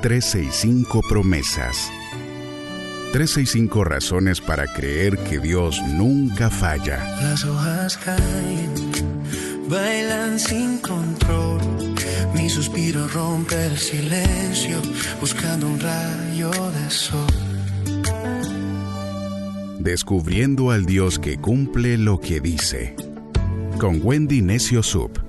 365 promesas. 365 razones para creer que Dios nunca falla. Las hojas caen, bailan sin control. Mi suspiro rompe el silencio, buscando un rayo de sol. Descubriendo al Dios que cumple lo que dice. Con Wendy Necio Sub.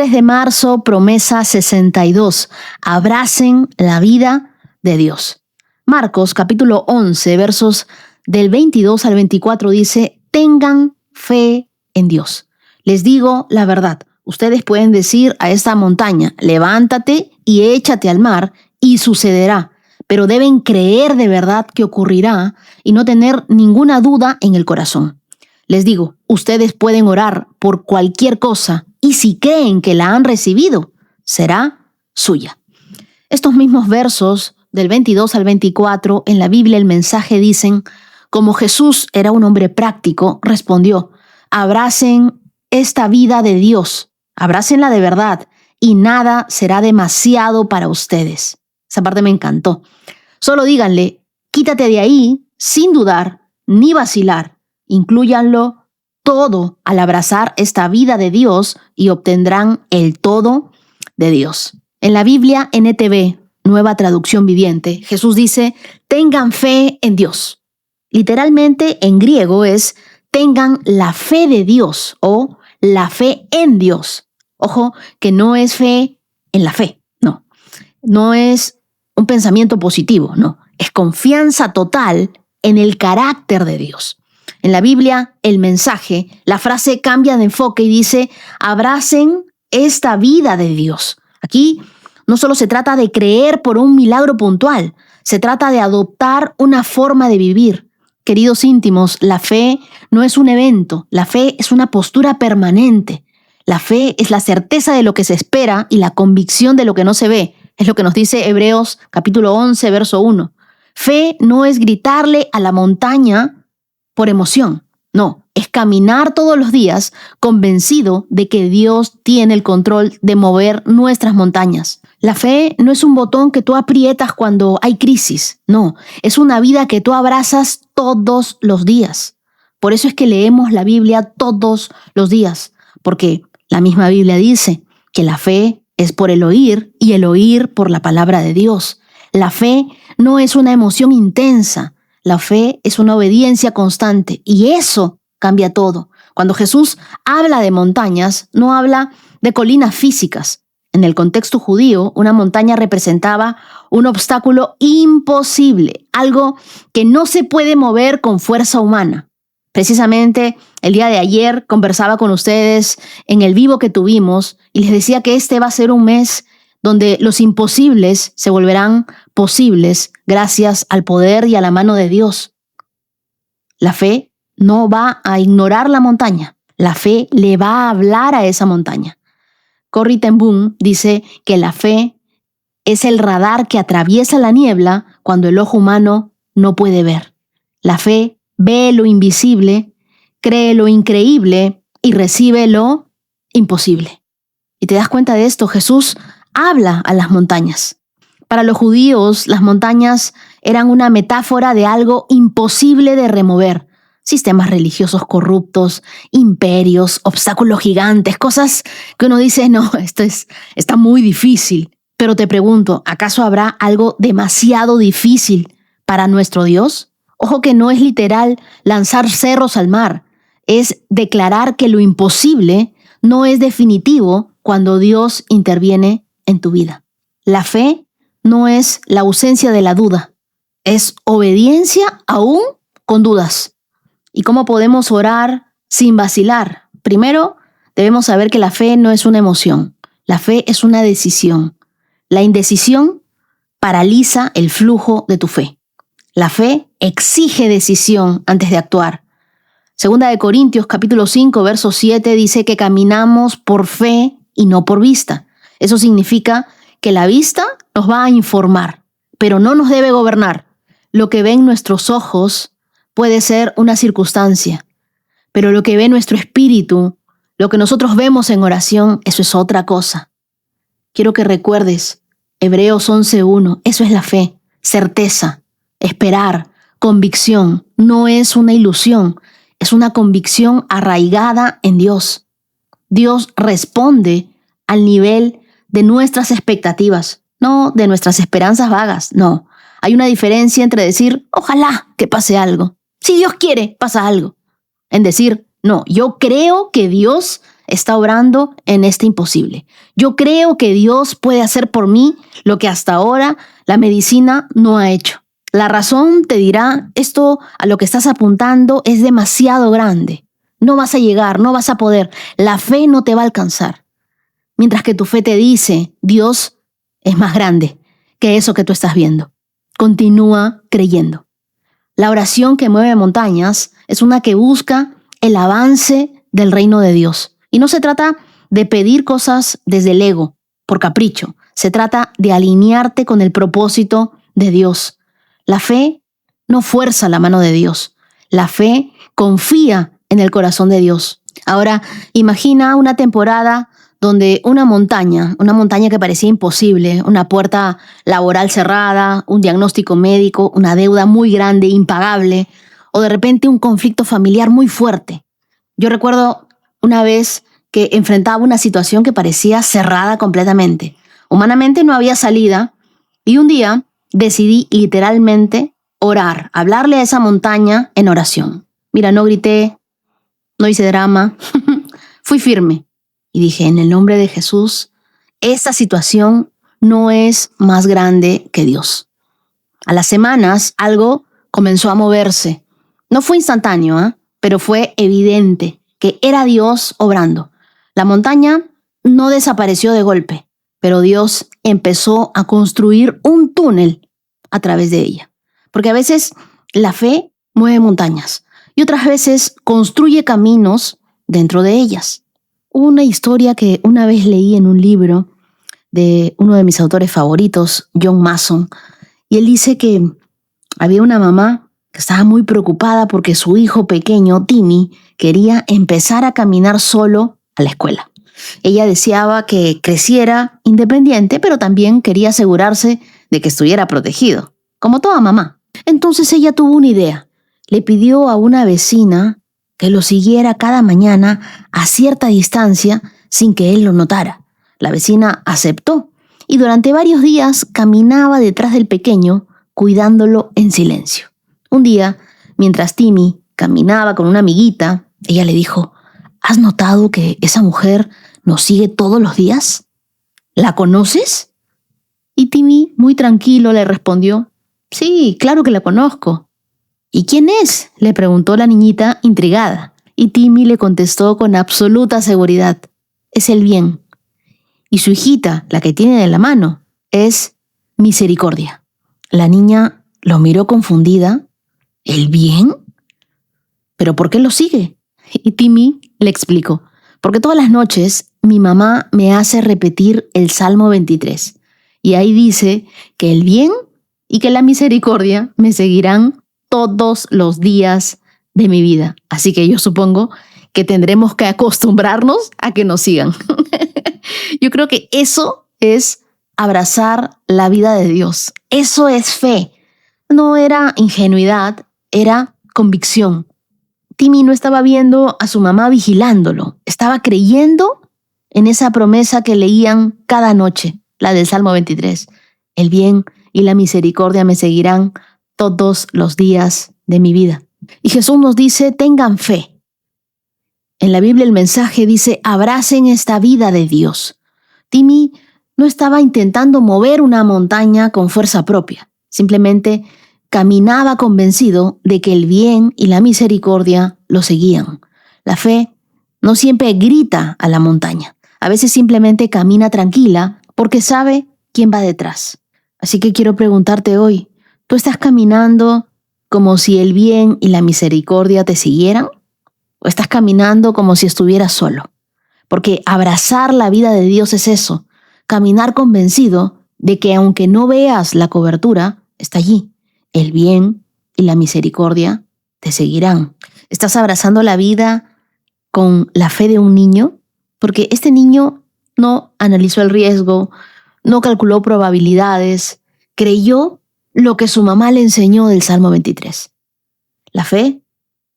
De marzo, promesa 62. Abracen la vida de Dios. Marcos, capítulo 11, versos del 22 al 24 dice: tengan fe en Dios. Les digo la verdad. Ustedes pueden decir a esta montaña: levántate y échate al mar, y sucederá. Pero deben creer de verdad que ocurrirá y no tener ninguna duda en el corazón. Les digo, ustedes pueden orar por cualquier cosa y si creen que la han recibido, será suya. Estos mismos versos del 22 al 24 en la Biblia, el mensaje dicen: como Jesús era un hombre práctico, respondió: abracen esta vida de Dios, abrácenla de verdad y nada será demasiado para ustedes. Esa parte me encantó. Solo díganle: quítate de ahí sin dudar ni vacilar. Inclúyanlo todo al abrazar esta vida de Dios y obtendrán el todo de Dios. En la Biblia NTV, Nueva Traducción Viviente, Jesús dice: tengan fe en Dios. Literalmente en griego es: tengan la fe de Dios o la fe en Dios. Ojo, que no es fe en la fe, no. No es un pensamiento positivo, no. Es confianza total en el carácter de Dios. En la Biblia, el mensaje, la frase cambia de enfoque y dice: abracen esta vida de Dios. Aquí no solo se trata de creer por un milagro puntual, se trata de adoptar una forma de vivir. Queridos íntimos, la fe no es un evento, la fe es una postura permanente. La fe es la certeza de lo que se espera y la convicción de lo que no se ve. Es lo que nos dice Hebreos capítulo 11, verso 1. Fe no es gritarle a la montaña por emoción, no, es caminar todos los días convencido de que Dios tiene el control de mover nuestras montañas. La fe no es un botón que tú aprietas cuando hay crisis, no, es una vida que tú abrazas todos los días. Por eso es que leemos la Biblia todos los días, porque la misma Biblia dice que la fe es por el oír y el oír por la palabra de Dios. La fe no es una emoción intensa. La fe es una obediencia constante y eso cambia todo. Cuando Jesús habla de montañas, no habla de colinas físicas. En el contexto judío, una montaña representaba un obstáculo imposible, algo que no se puede mover con fuerza humana. Precisamente el día de ayer conversaba con ustedes en el vivo que tuvimos y les decía que este va a ser un mes donde los imposibles se volverán posibles gracias al poder y a la mano de Dios. La fe no va a ignorar la montaña, la fe le va a hablar a esa montaña. Corrie ten Boom dice que la fe es el radar que atraviesa la niebla cuando el ojo humano no puede ver. La fe ve lo invisible, cree lo increíble y recibe lo imposible. ¿Y te das cuenta de esto? Jesús habla a las montañas. Para los judíos, las montañas eran una metáfora de algo imposible de remover. Sistemas religiosos corruptos, imperios, obstáculos gigantes, cosas que uno dice: no, está muy difícil. Pero te pregunto, ¿acaso habrá algo demasiado difícil para nuestro Dios? Ojo que no es literal lanzar cerros al mar, es declarar que lo imposible no es definitivo cuando Dios interviene en tu vida. La fe no es la ausencia de la duda, es obediencia aún con dudas. ¿Y cómo podemos orar sin vacilar? Primero, debemos saber que la fe no es una emoción, la fe es una decisión. La indecisión paraliza el flujo de tu fe. La fe exige decisión antes de actuar. Segunda de Corintios capítulo 5, verso 7 dice que caminamos por fe y no por vista. Eso significa que la vista nos va a informar, pero no nos debe gobernar. Lo que ven nuestros ojos puede ser una circunstancia, pero lo que ve nuestro espíritu, lo que nosotros vemos en oración, eso es otra cosa. Quiero que recuerdes Hebreos 11:1, eso es la fe, certeza, esperar, convicción. No es una ilusión, es una convicción arraigada en Dios. Dios responde al nivel de nuestras expectativas, no de nuestras esperanzas vagas, no. Hay una diferencia entre decir, ojalá que pase algo. Si Dios quiere, pasa algo. En decir, no, yo creo que Dios está obrando en este imposible. Yo creo que Dios puede hacer por mí lo que hasta ahora la medicina no ha hecho. La razón te dirá, esto a lo que estás apuntando es demasiado grande. No vas a llegar, no vas a poder. La fe no te va a alcanzar. Mientras que tu fe te dice, Dios es más grande que eso que tú estás viendo. Continúa creyendo. La oración que mueve montañas es una que busca el avance del reino de Dios. Y no se trata de pedir cosas desde el ego, por capricho. Se trata de alinearte con el propósito de Dios. La fe no fuerza la mano de Dios. La fe confía en el corazón de Dios. Ahora, imagina una temporada donde una montaña que parecía imposible, una puerta laboral cerrada, un diagnóstico médico, una deuda muy grande, impagable, o de repente un conflicto familiar muy fuerte. Yo recuerdo una vez que enfrentaba una situación que parecía cerrada completamente. Humanamente no había salida y un día decidí literalmente orar, hablarle a esa montaña en oración. Mira, no grité, no hice drama, fui firme y dije, en el nombre de Jesús, esta situación no es más grande que Dios. A las semanas algo comenzó a moverse. No fue instantáneo, pero fue evidente que era Dios obrando. La montaña no desapareció de golpe, pero Dios empezó a construir un túnel a través de ella. Porque a veces la fe mueve montañas y otras veces construye caminos dentro de ellas. Una historia que una vez leí en un libro de uno de mis autores favoritos, John Mason, y él dice que había una mamá que estaba muy preocupada porque su hijo pequeño, Timmy, quería empezar a caminar solo a la escuela. Ella deseaba que creciera independiente, pero también quería asegurarse de que estuviera protegido, como toda mamá. Entonces ella tuvo una idea. Le pidió a una vecina que lo siguiera cada mañana a cierta distancia sin que él lo notara. La vecina aceptó y durante varios días caminaba detrás del pequeño, cuidándolo en silencio. Un día, mientras Timmy caminaba con una amiguita, ella le dijo, ¿has notado que esa mujer nos sigue todos los días? ¿La conoces? Y Timmy, muy tranquilo, le respondió, sí, claro que la conozco. ¿Y quién es?, le preguntó la niñita intrigada. Y Timmy le contestó con absoluta seguridad, es el bien. Y su hijita, la que tiene en la mano, es Misericordia. La niña lo miró confundida. ¿El bien? ¿Pero por qué lo sigue? Y Timmy le explicó, porque todas las noches mi mamá me hace repetir el Salmo 23. Y ahí dice que el bien y que la misericordia me seguirán todos los días de mi vida. Así que yo supongo que tendremos que acostumbrarnos a que nos sigan. Yo creo que eso es abrazar la vida de Dios. Eso es fe. No era ingenuidad, era convicción. Timmy no estaba viendo a su mamá vigilándolo. Estaba creyendo en esa promesa que leían cada noche, la del Salmo 23. El bien y la misericordia me seguirán todos los días de mi vida. Y Jesús nos dice, tengan fe. En la Biblia el mensaje dice, abracen esta vida de Dios. Timmy no estaba intentando mover una montaña con fuerza propia. Simplemente caminaba convencido de que el bien y la misericordia lo seguían. La fe no siempre grita a la montaña. A veces simplemente camina tranquila porque sabe quién va detrás. Así que quiero preguntarte hoy, ¿tú estás caminando como si el bien y la misericordia te siguieran? ¿O estás caminando como si estuvieras solo? Porque abrazar la vida de Dios es eso, caminar convencido de que aunque no veas la cobertura, está allí. El bien y la misericordia te seguirán. ¿Estás abrazando la vida con la fe de un niño? Porque este niño no analizó el riesgo, no calculó probabilidades, creyó lo que su mamá le enseñó del Salmo 23. La fe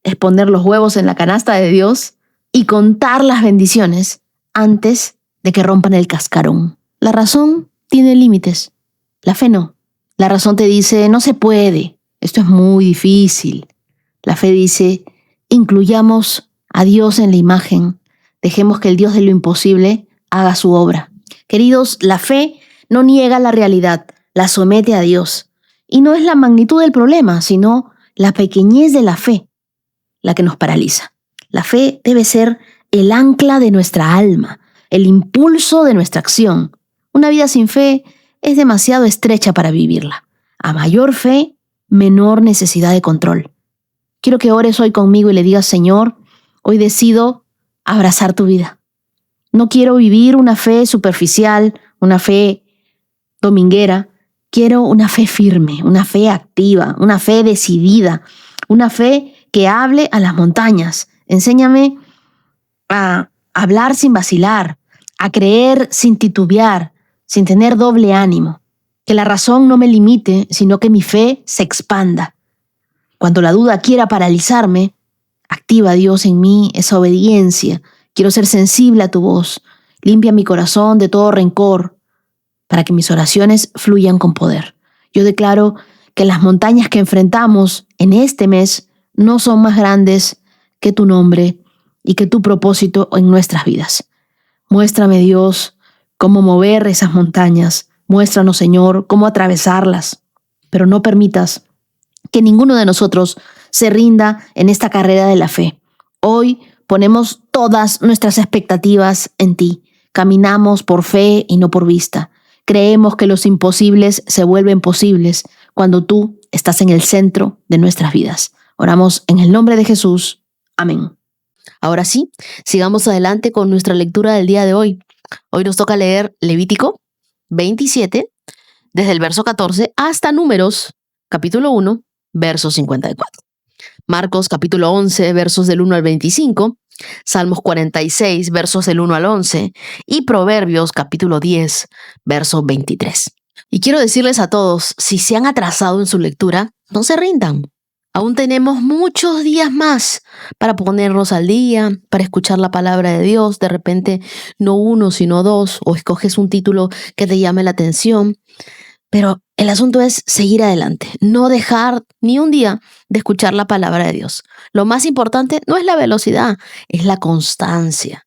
es poner los huevos en la canasta de Dios y contar las bendiciones antes de que rompan el cascarón. La razón tiene límites, la fe no. La razón te dice, no se puede, esto es muy difícil. La fe dice, incluyamos a Dios en la imagen, dejemos que el Dios de lo imposible haga su obra. Queridos, la fe no niega la realidad, la somete a Dios. Y no es la magnitud del problema, sino la pequeñez de la fe la que nos paraliza. La fe debe ser el ancla de nuestra alma, el impulso de nuestra acción. Una vida sin fe es demasiado estrecha para vivirla. A mayor fe, menor necesidad de control. Quiero que ores hoy conmigo y le digas, Señor, hoy decido abrazar tu vida. No quiero vivir una fe superficial, una fe dominguera. Quiero una fe firme, una fe activa, una fe decidida, una fe que hable a las montañas. Enséñame a hablar sin vacilar, a creer sin titubear, sin tener doble ánimo. Que la razón no me limite, sino que mi fe se expanda. Cuando la duda quiera paralizarme, activa, Dios, en mí esa obediencia. Quiero ser sensible a tu voz. Limpia mi corazón de todo rencor para que mis oraciones fluyan con poder. Yo declaro que las montañas que enfrentamos en este mes no son más grandes que tu nombre y que tu propósito en nuestras vidas. Muéstrame, Dios, cómo mover esas montañas. Muéstranos, Señor, cómo atravesarlas. Pero no permitas que ninguno de nosotros se rinda en esta carrera de la fe. Hoy ponemos todas nuestras expectativas en ti. Caminamos por fe y no por vista. Creemos que los imposibles se vuelven posibles cuando tú estás en el centro de nuestras vidas. Oramos en el nombre de Jesús. Amén. Ahora sí, sigamos adelante con nuestra lectura del día de hoy. Hoy nos toca leer Levítico 27, desde el verso 14 hasta Números, capítulo 1, verso 54. Marcos, capítulo 11, versos del 1 al 25. Salmos 46, versos del 1 al 11. Y Proverbios, capítulo 10, verso 23. Y quiero decirles a todos, si se han atrasado en su lectura, no se rindan. Aún tenemos muchos días más para ponernos al día, para escuchar la palabra de Dios. De repente, no uno, sino dos, o escoges un título que te llame la atención. Pero el asunto es seguir adelante, no dejar ni un día de escuchar la palabra de Dios. Lo más importante no es la velocidad, es la constancia.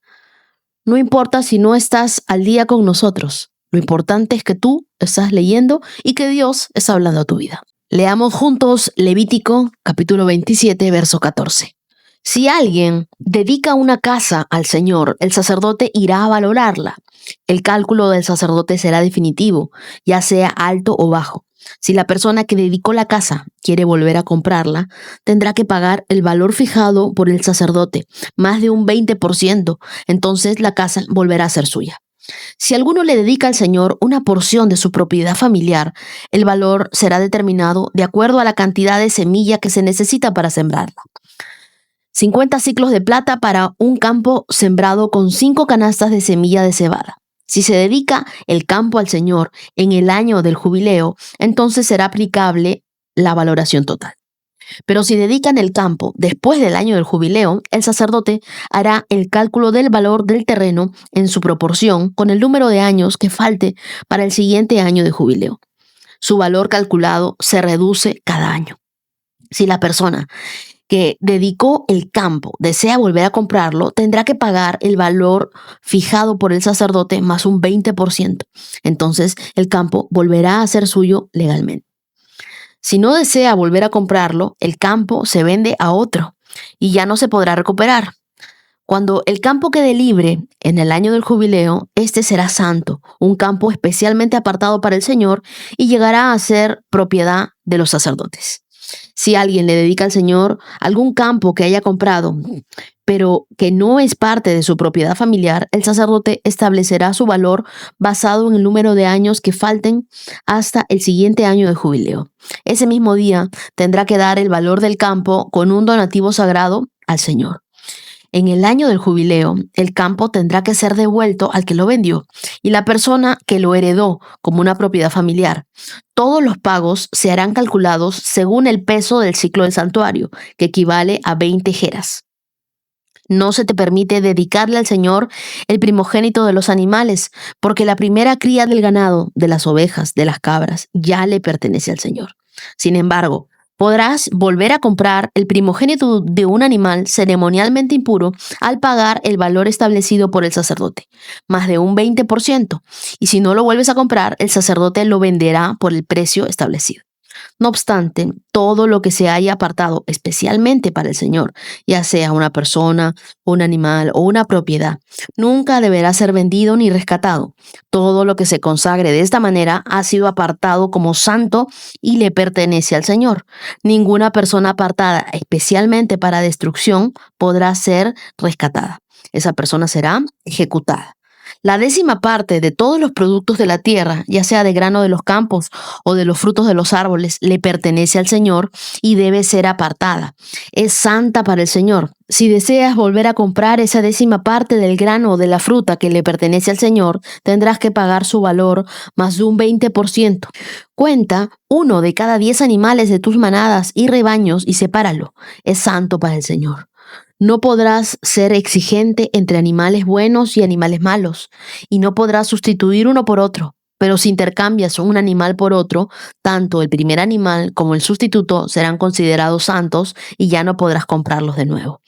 No importa si no estás al día con nosotros. Lo importante es que tú estás leyendo y que Dios está hablando a tu vida. Leamos juntos Levítico, capítulo 27, verso 14. Si alguien dedica una casa al Señor, el sacerdote irá a valorarla. El cálculo del sacerdote será definitivo, ya sea alto o bajo. Si la persona que dedicó la casa quiere volver a comprarla, tendrá que pagar el valor fijado por el sacerdote, más de un 20%, entonces la casa volverá a ser suya. Si alguno le dedica al Señor una porción de su propiedad familiar, el valor será determinado de acuerdo a la cantidad de semilla que se necesita para sembrarla. 50 siclos de plata para un campo sembrado con 5 canastas de semilla de cebada. Si se dedica el campo al Señor en el año del jubileo, entonces será aplicable la valoración total. Pero si dedican el campo después del año del jubileo, el sacerdote hará el cálculo del valor del terreno en su proporción con el número de años que falte para el siguiente año de jubileo. Su valor calculado se reduce cada año. Si la persona que dedicó el campo desea volver a comprarlo, tendrá que pagar el valor fijado por el sacerdote más un 20%. Entonces, el campo volverá a ser suyo legalmente. Si no desea volver a comprarlo, el campo se vende a otro y ya no se podrá recuperar. Cuando el campo quede libre en el año del jubileo, este será santo, un campo especialmente apartado para el Señor y llegará a ser propiedad de los sacerdotes. Si alguien le dedica al Señor algún campo que haya comprado, pero que no es parte de su propiedad familiar, el sacerdote establecerá su valor basado en el número de años que falten hasta el siguiente año de jubileo. Ese mismo día tendrá que dar el valor del campo con un donativo sagrado al Señor. En el año del jubileo, el campo tendrá que ser devuelto al que lo vendió y la persona que lo heredó como una propiedad familiar. Todos los pagos se harán calculados según el peso del ciclo del santuario, que equivale a 20 geras. No se te permite dedicarle al Señor el primogénito de los animales, porque la primera cría del ganado, de las ovejas, de las cabras, ya le pertenece al Señor. Sin embargo, podrás volver a comprar el primogénito de un animal ceremonialmente impuro al pagar el valor establecido por el sacerdote, más de un 20%, y si no lo vuelves a comprar, el sacerdote lo venderá por el precio establecido. No obstante, todo lo que se haya apartado especialmente para el Señor, ya sea una persona, un animal o una propiedad, nunca deberá ser vendido ni rescatado. Todo lo que se consagre de esta manera ha sido apartado como santo y le pertenece al Señor. Ninguna persona apartada especialmente para destrucción podrá ser rescatada. Esa persona será ejecutada. La 10ª parte de todos los productos de la tierra, ya sea de grano de los campos o de los frutos de los árboles, le pertenece al Señor y debe ser apartada. Es santa para el Señor. Si deseas volver a comprar esa 10ª parte del grano o de la fruta que le pertenece al Señor, tendrás que pagar su valor más de un 20%. Cuenta 1 de cada 10 animales de tus manadas y rebaños y sepáralo. Es santo para el Señor. No podrás ser exigente entre animales buenos y animales malos, y no podrás sustituir uno por otro. Pero si intercambias un animal por otro, tanto el primer animal como el sustituto serán considerados santos y ya no podrás comprarlos de nuevo.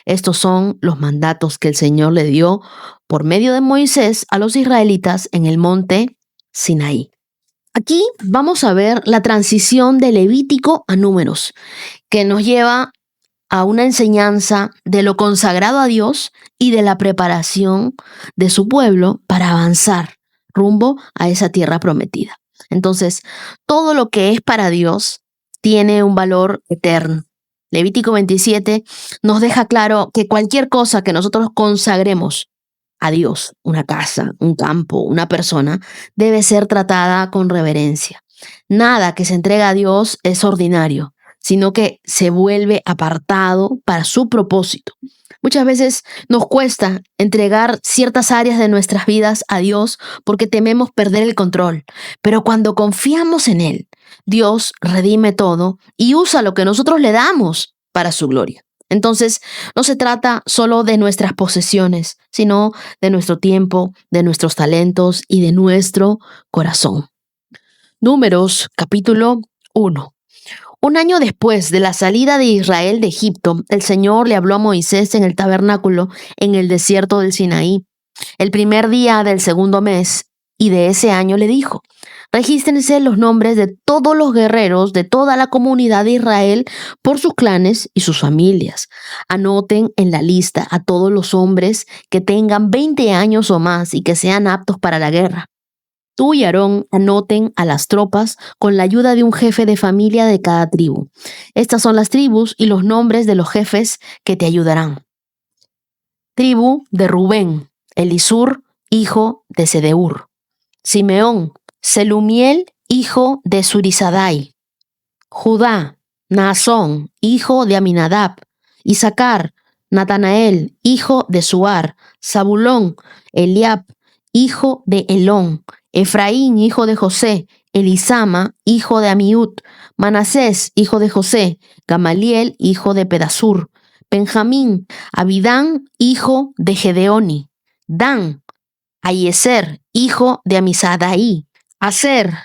Estos son los mandatos que el Señor le dio por medio de Moisés a los israelitas en el monte Sinaí. Aquí vamos a ver la transición de Levítico a Números, que nos lleva a una enseñanza de lo consagrado a Dios y de la preparación de su pueblo para avanzar rumbo a esa tierra prometida. Entonces, todo lo que es para Dios tiene un valor eterno. Levítico 27 nos deja claro que cualquier cosa que nosotros consagremos a Dios, una casa, un campo, una persona, debe ser tratada con reverencia. Nada que se entrega a Dios es ordinario, sino que se vuelve apartado para su propósito. Muchas veces nos cuesta entregar ciertas áreas de nuestras vidas a Dios porque tememos perder el control, pero cuando confiamos en Él, Dios redime todo y usa lo que nosotros le damos para su gloria. Entonces, no se trata solo de nuestras posesiones, sino de nuestro tiempo, de nuestros talentos y de nuestro corazón. Números, capítulo 1. Un año después de la salida de Israel de Egipto, el Señor le habló a Moisés en el tabernáculo en el desierto del Sinaí, el primer día del 2º mes, y de ese año le dijo: regístrense los nombres de todos los guerreros de toda la comunidad de Israel por sus clanes y sus familias. Anoten en la lista a todos los hombres que tengan 20 años o más y que sean aptos para la guerra. Tú y Aarón anoten a las tropas con la ayuda de un jefe de familia de cada tribu. Estas son las tribus y los nombres de los jefes que te ayudarán. Tribu de Rubén, Elisur, hijo de Sedeur. Simeón, Selumiel, hijo de Zurisadai. Judá, Naasón, hijo de Aminadab. Isaacar, Natanael, hijo de Suar. Zabulón, Eliab, hijo de Elón. Efraín, hijo de José. Elisama, hijo de Amiud. Manasés, hijo de José. Gamaliel, hijo de Pedasur. Benjamín, Abidán, hijo de Gedeoni. Dan, Aieser, hijo de Amisadaí. Aser,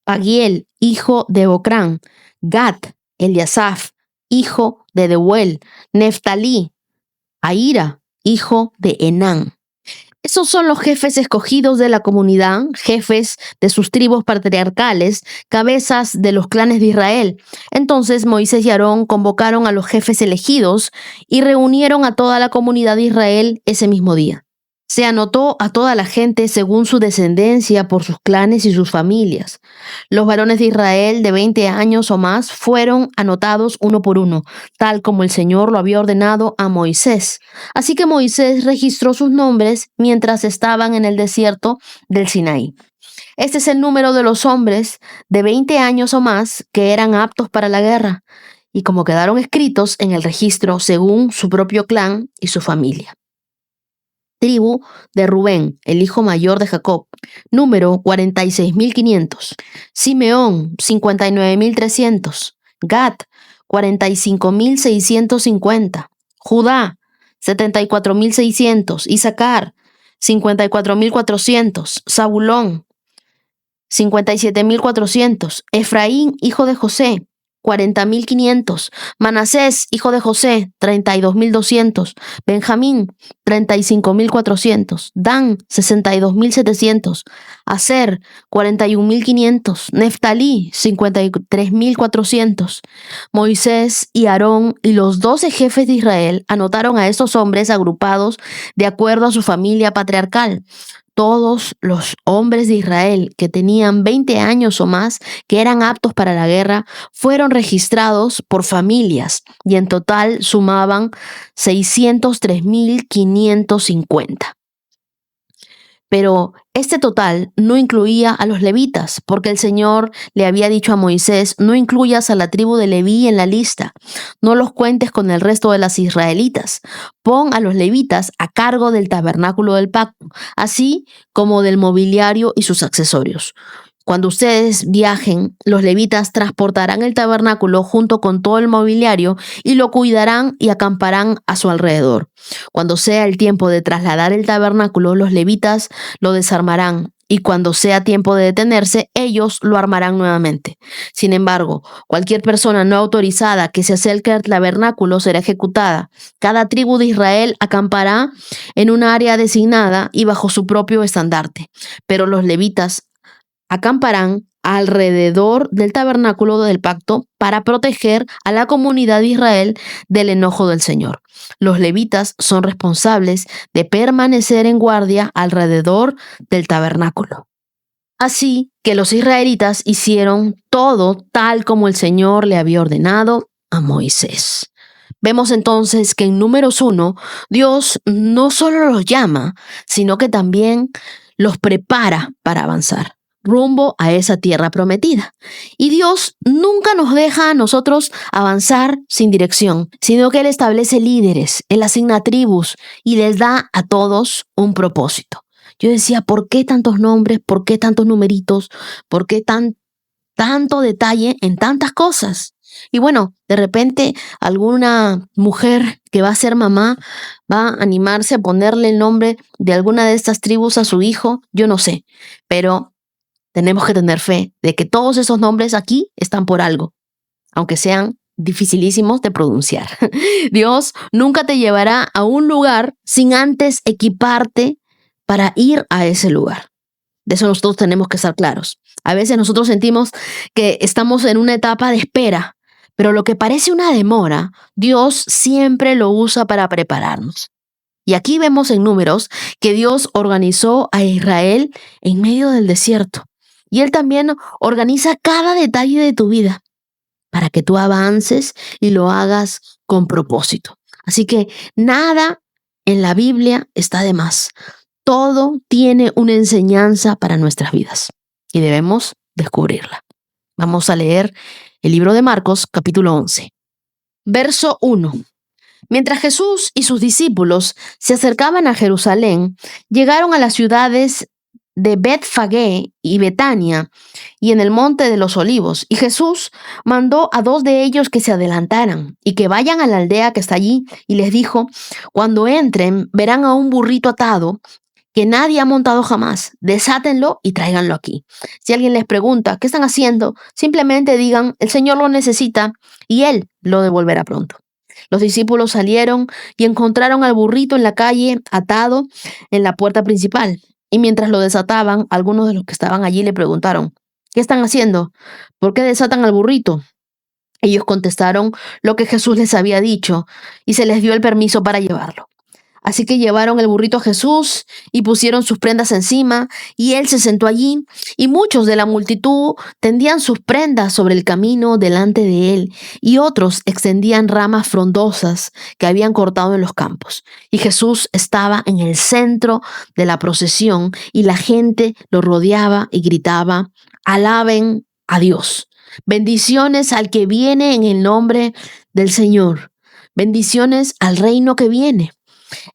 Pagiel, hijo de Ocrán. Gad, Eliasaf, hijo de Deuel. Neftalí, Ahira, hijo de Enán. Esos son los jefes escogidos de la comunidad, jefes de sus tribus patriarcales, cabezas de los clanes de Israel. Entonces Moisés y Aarón convocaron a los jefes elegidos y reunieron a toda la comunidad de Israel ese mismo día. Se anotó a toda la gente según su descendencia por sus clanes y sus familias. Los varones de Israel de 20 años o más fueron anotados uno por uno, tal como el Señor lo había ordenado a Moisés. Así que Moisés registró sus nombres mientras estaban en el desierto del Sinaí. Este es el número de los hombres de 20 años o más que eran aptos para la guerra, y como quedaron escritos en el registro según su propio clan y su familia. Tribu de Rubén, el hijo mayor de Jacob, número 46.500. Simeón, 59.300. Gad, 45.650. Judá, 74.600. Isaacar, 54.400. Zabulón, 57.400. Efraín, hijo de José, 40.500. Manasés, hijo de José, 32.200. Benjamín, 35.400. Dan, 62.700. Aser, 41.500. Neftalí, 53.400. Moisés y Aarón y los 12 jefes de Israel anotaron a estos hombres agrupados de acuerdo a su familia patriarcal. Todos los hombres de Israel que tenían 20 años o más, que eran aptos para la guerra, fueron registrados por familias y en total sumaban 603.550. Pero este total no incluía a los levitas, porque el Señor le había dicho a Moisés: no incluyas a la tribu de Leví en la lista, no los cuentes con el resto de las israelitas. Pon a los levitas a cargo del tabernáculo del pacto, así como del mobiliario y sus accesorios. Cuando ustedes viajen, los levitas transportarán el tabernáculo junto con todo el mobiliario y lo cuidarán y acamparán a su alrededor. Cuando sea el tiempo de trasladar el tabernáculo, los levitas lo desarmarán, y cuando sea tiempo de detenerse, ellos lo armarán nuevamente. Sin embargo, cualquier persona no autorizada que se acerque al tabernáculo será ejecutada. Cada tribu de Israel acampará en un área designada y bajo su propio estandarte, pero los levitas acamparán alrededor del tabernáculo del pacto para proteger a la comunidad de Israel del enojo del Señor. Los levitas son responsables de permanecer en guardia alrededor del tabernáculo. Así que los israelitas hicieron todo tal como el Señor le había ordenado a Moisés. Vemos entonces que en Números 1, Dios no solo los llama, sino que también los prepara para avanzar rumbo a esa tierra prometida. Y Dios nunca nos deja a nosotros avanzar sin dirección, sino que Él establece líderes, Él asigna tribus y les da a todos un propósito. Yo decía, ¿por qué tantos nombres? ¿Por qué tantos numeritos? ¿Por qué tanto detalle en tantas cosas? Y bueno, de repente alguna mujer que va a ser mamá va a animarse a ponerle el nombre de alguna de estas tribus a su hijo, yo no sé, pero tenemos que tener fe de que todos esos nombres aquí están por algo, aunque sean dificilísimos de pronunciar. Dios nunca te llevará a un lugar sin antes equiparte para ir a ese lugar. De eso nosotros tenemos que estar claros. A veces nosotros sentimos que estamos en una etapa de espera, pero lo que parece una demora, Dios siempre lo usa para prepararnos. Y aquí vemos en Números que Dios organizó a Israel en medio del desierto. Y Él también organiza cada detalle de tu vida para que tú avances y lo hagas con propósito. Así que nada en la Biblia está de más. Todo tiene una enseñanza para nuestras vidas y debemos descubrirla. Vamos a leer el libro de Marcos, capítulo 11. Verso 1. Mientras Jesús y sus discípulos se acercaban a Jerusalén, llegaron a las ciudades de Betfagé y Betania y en el monte de los Olivos, y Jesús mandó a 2 de ellos que se adelantaran y que vayan a la aldea que está allí, y les dijo: cuando entren verán a un burrito atado que nadie ha montado jamás, desátenlo y tráiganlo aquí. Si alguien les pregunta ¿qué están haciendo?, simplemente digan: el Señor lo necesita y Él lo devolverá pronto. Los discípulos salieron y encontraron al burrito en la calle atado en la puerta principal. Y mientras lo desataban, algunos de los que estaban allí le preguntaron: ¿qué están haciendo? ¿Por qué desatan al burrito? Ellos contestaron lo que Jesús les había dicho y se les dio el permiso para llevarlo. Así que llevaron el burrito a Jesús y pusieron sus prendas encima, y él se sentó allí, y muchos de la multitud tendían sus prendas sobre el camino delante de él, y otros extendían ramas frondosas que habían cortado en los campos. Y Jesús estaba en el centro de la procesión, y la gente lo rodeaba y gritaba: «Alaben a Dios. Bendiciones al que viene en el nombre del Señor. Bendiciones al reino que viene,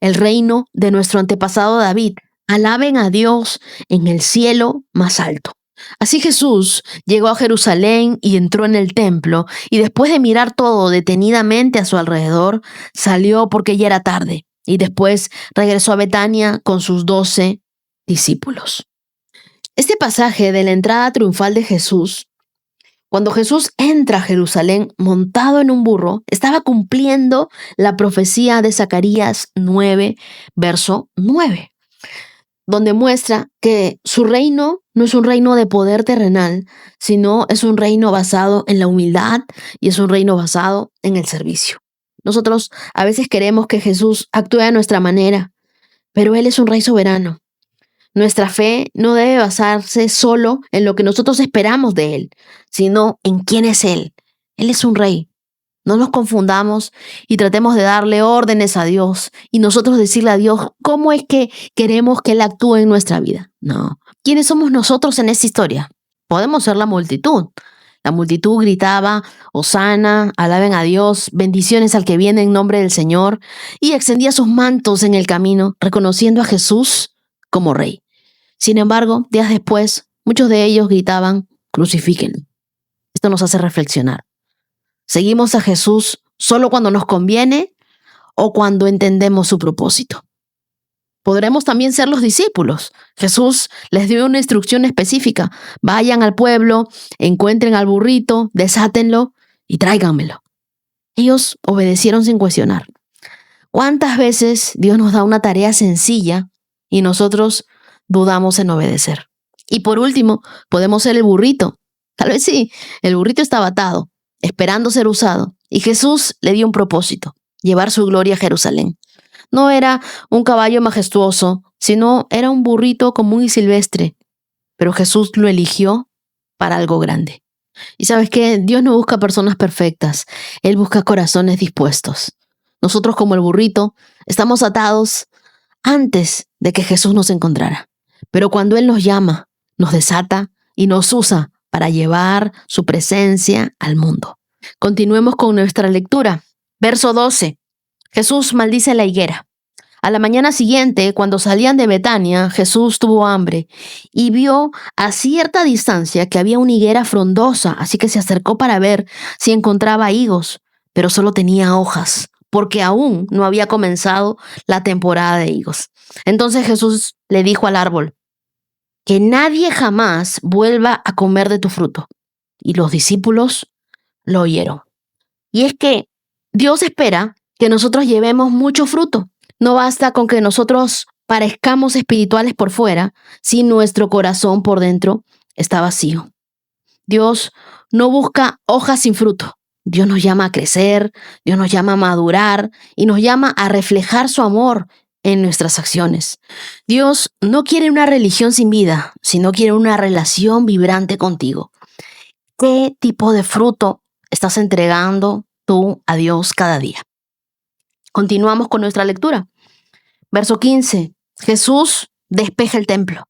el reino de nuestro antepasado David. Alaben a Dios en el cielo más alto». Así Jesús llegó a Jerusalén y entró en el templo, y después de mirar todo detenidamente a su alrededor, salió porque ya era tarde, y después regresó a Betania con sus 12 discípulos. Este pasaje de la entrada triunfal de Jesús, cuando Jesús entra a Jerusalén montado en un burro, estaba cumpliendo la profecía de Zacarías 9, verso 9, donde muestra que su reino no es un reino de poder terrenal, sino es un reino basado en la humildad y es un reino basado en el servicio. Nosotros a veces queremos que Jesús actúe a nuestra manera, pero Él es un rey soberano. Nuestra fe no debe basarse solo en lo que nosotros esperamos de Él, sino en quién es Él. Él es un rey. No nos confundamos y tratemos de darle órdenes a Dios y nosotros decirle a Dios cómo es que queremos que Él actúe en nuestra vida. No. ¿Quiénes somos nosotros en esta historia? Podemos ser la multitud. La multitud gritaba: «Hosana, alaben a Dios, bendiciones al que viene en nombre del Señor», y extendía sus mantos en el camino, reconociendo a Jesús como rey. Sin embargo, días después, muchos de ellos gritaban: «Crucifíquenlo». Esto nos hace reflexionar. ¿Seguimos a Jesús solo cuando nos conviene o cuando entendemos su propósito? Podremos también ser los discípulos. Jesús les dio una instrucción específica: vayan al pueblo, encuentren al burrito, desátenlo y tráiganmelo. Ellos obedecieron sin cuestionar. ¿Cuántas veces Dios nos da una tarea sencilla y nosotros dudamos en obedecer? Y por último, podemos ser el burrito. Tal vez sí, el burrito estaba atado, esperando ser usado, y Jesús le dio un propósito: llevar su gloria a Jerusalén. No era un caballo majestuoso, sino era un burrito común y silvestre, pero Jesús lo eligió para algo grande. Y ¿sabes qué? Dios no busca personas perfectas, Él busca corazones dispuestos. Nosotros, como el burrito, estamos atados antes de que Jesús nos encontrara, pero cuando Él nos llama, nos desata y nos usa para llevar su presencia al mundo. Continuemos con nuestra lectura. Verso 12. Jesús maldice la higuera. A la mañana siguiente, cuando salían de Betania, Jesús tuvo hambre y vio a cierta distancia que había una higuera frondosa, así que se acercó para ver si encontraba higos, pero solo tenía hojas, porque aún no había comenzado la temporada de higos. Entonces Jesús le dijo al árbol: «Que nadie jamás vuelva a comer de tu fruto». Y los discípulos lo oyeron. Y es que Dios espera que nosotros llevemos mucho fruto. No basta con que nosotros parezcamos espirituales por fuera si nuestro corazón por dentro está vacío. Dios no busca hojas sin fruto. Dios nos llama a crecer, Dios nos llama a madurar y nos llama a reflejar su amor en nuestras acciones. Dios no quiere una religión sin vida, sino quiere una relación vibrante contigo. ¿Qué tipo de fruto estás entregando tú a Dios cada día? Continuamos con nuestra lectura. Verso 15. Jesús despeja el templo.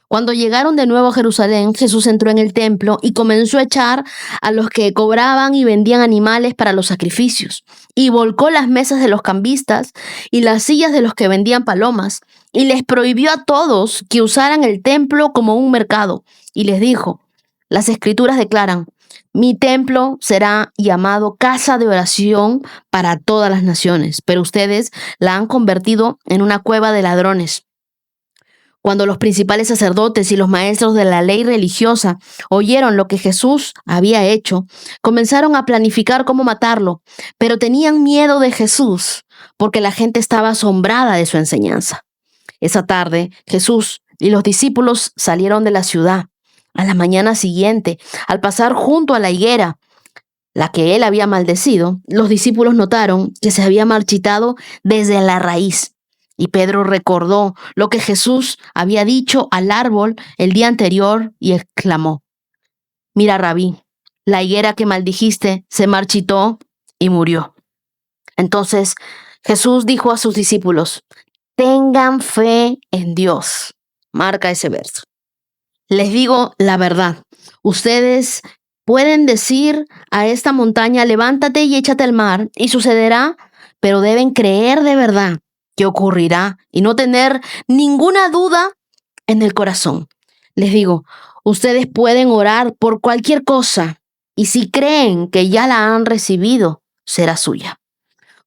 Cuando llegaron de nuevo a Jerusalén, Jesús entró en el templo y comenzó a echar a los que cobraban y vendían animales para los sacrificios, y volcó las mesas de los cambistas y las sillas de los que vendían palomas, y les prohibió a todos que usaran el templo como un mercado, y les dijo: «Las Escrituras declaran: mi templo será llamado casa de oración para todas las naciones, pero ustedes la han convertido en una cueva de ladrones». Cuando los principales sacerdotes y los maestros de la ley religiosa oyeron lo que Jesús había hecho, comenzaron a planificar cómo matarlo, pero tenían miedo de Jesús porque la gente estaba asombrada de su enseñanza. Esa tarde, Jesús y los discípulos salieron de la ciudad. A la mañana siguiente, al pasar junto a la higuera, la que él había maldecido, los discípulos notaron que se había marchitado desde la raíz. Y Pedro recordó lo que Jesús había dicho al árbol el día anterior y exclamó: Mira, Rabí, la higuera que maldijiste se marchitó y murió. Entonces Jesús dijo a sus discípulos: tengan fe en Dios. Marca ese verso. Les digo la verdad. Ustedes pueden decir a esta montaña: levántate y échate al mar, y sucederá, pero deben creer de verdad que ocurrirá y no tener ninguna duda en el corazón. Les digo, ustedes pueden orar por cualquier cosa, y si creen que ya la han recibido, será suya.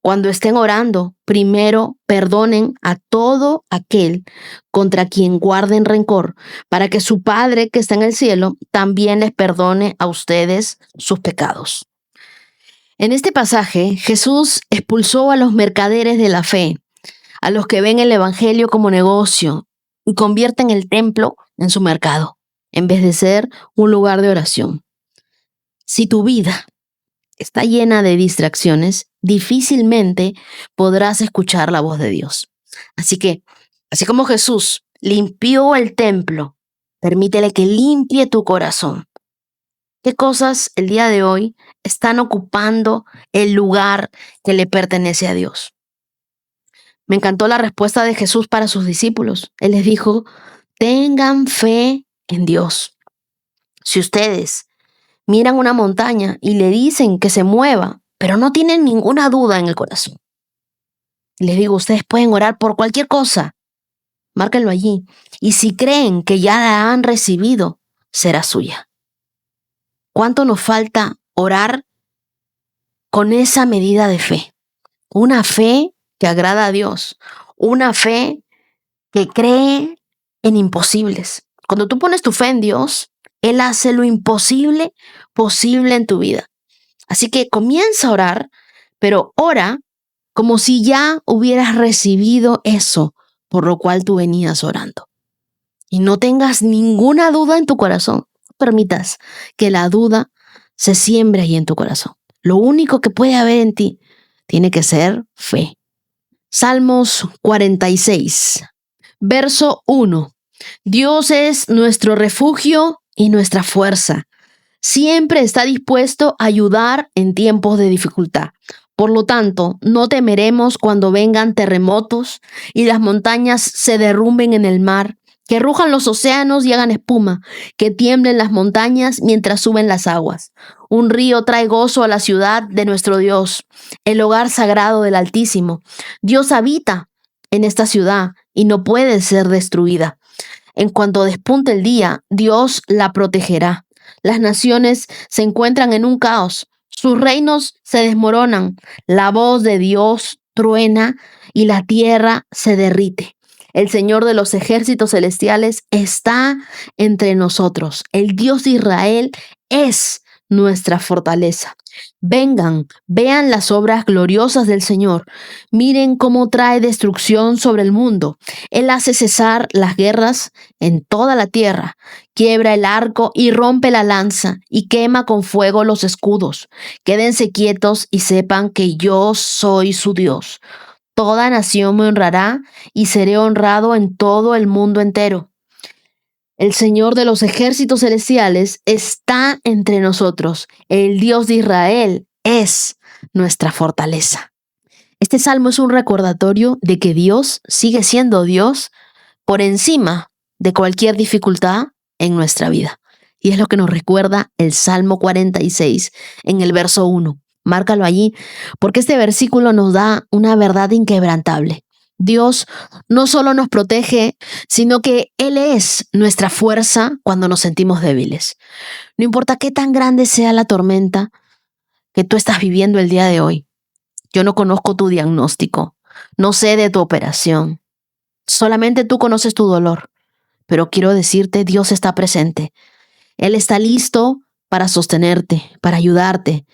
Cuando estén orando, primero perdonen a todo aquel contra quien guarden rencor, para que su Padre que está en el cielo también les perdone a ustedes sus pecados. En este pasaje, Jesús expulsó a los mercaderes de la fe, a los que ven el evangelio como negocio y convierten el templo en su mercado, en vez de ser un lugar de oración. Si tu vida está llena de distracciones, difícilmente podrás escuchar la voz de Dios. Así que, así como Jesús limpió el templo, permítele que limpie tu corazón. ¿Qué cosas el día de hoy están ocupando el lugar que le pertenece a Dios? Me encantó la respuesta de Jesús para sus discípulos. Él les dijo: tengan fe en Dios. Si ustedes miran una montaña y le dicen que se mueva, pero no tienen ninguna duda en el corazón, les digo, ustedes pueden orar por cualquier cosa. Márquenlo allí. Y si creen que ya la han recibido, será suya. ¿Cuánto nos falta orar con esa medida de fe? Una fe que agrada a Dios. Una fe que cree en imposibles. Cuando tú pones tu fe en Dios, Él hace lo imposible posible en tu vida. Así que comienza a orar, pero ora como si ya hubieras recibido eso por lo cual tú venías orando. Y no tengas ninguna duda en tu corazón. No permitas que la duda se siembre ahí en tu corazón. Lo único que puede haber en ti tiene que ser fe. Salmos 46, verso 1. Dios es nuestro refugio y nuestra fuerza. Siempre está dispuesto a ayudar en tiempos de dificultad. Por lo tanto, no temeremos cuando vengan terremotos y las montañas se derrumben en el mar, que rujan los océanos y hagan espuma, que tiemblen las montañas mientras suben las aguas. Un río trae gozo a la ciudad de nuestro Dios, el hogar sagrado del Altísimo. Dios habita en esta ciudad y no puede ser destruida. En cuanto despunte el día, Dios la protegerá. Las naciones se encuentran en un caos. Sus reinos se desmoronan. La voz de Dios truena y la tierra se derrite. El Señor de los ejércitos celestiales está entre nosotros. El Dios de Israel es nuestra fortaleza. Vengan, vean las obras gloriosas del Señor. Miren cómo trae destrucción sobre el mundo. Él hace cesar las guerras en toda la tierra. Quiebra el arco y rompe la lanza y quema con fuego los escudos. Quédense quietos y sepan que yo soy su Dios. Toda nación me honrará y seré honrado en todo el mundo entero. El Señor de los ejércitos celestiales está entre nosotros. El Dios de Israel es nuestra fortaleza. Este salmo es un recordatorio de que Dios sigue siendo Dios por encima de cualquier dificultad en nuestra vida. Y es lo que nos recuerda el Salmo 46 en el verso 1. Márcalo allí, porque este versículo nos da una verdad inquebrantable. Dios no solo nos protege, sino que Él es nuestra fuerza cuando nos sentimos débiles. No importa qué tan grande sea la tormenta que tú estás viviendo el día de hoy. Yo no conozco tu diagnóstico, no sé de tu operación. Solamente tú conoces tu dolor. Pero quiero decirte, Dios está presente. Él está listo para sostenerte, para ayudarte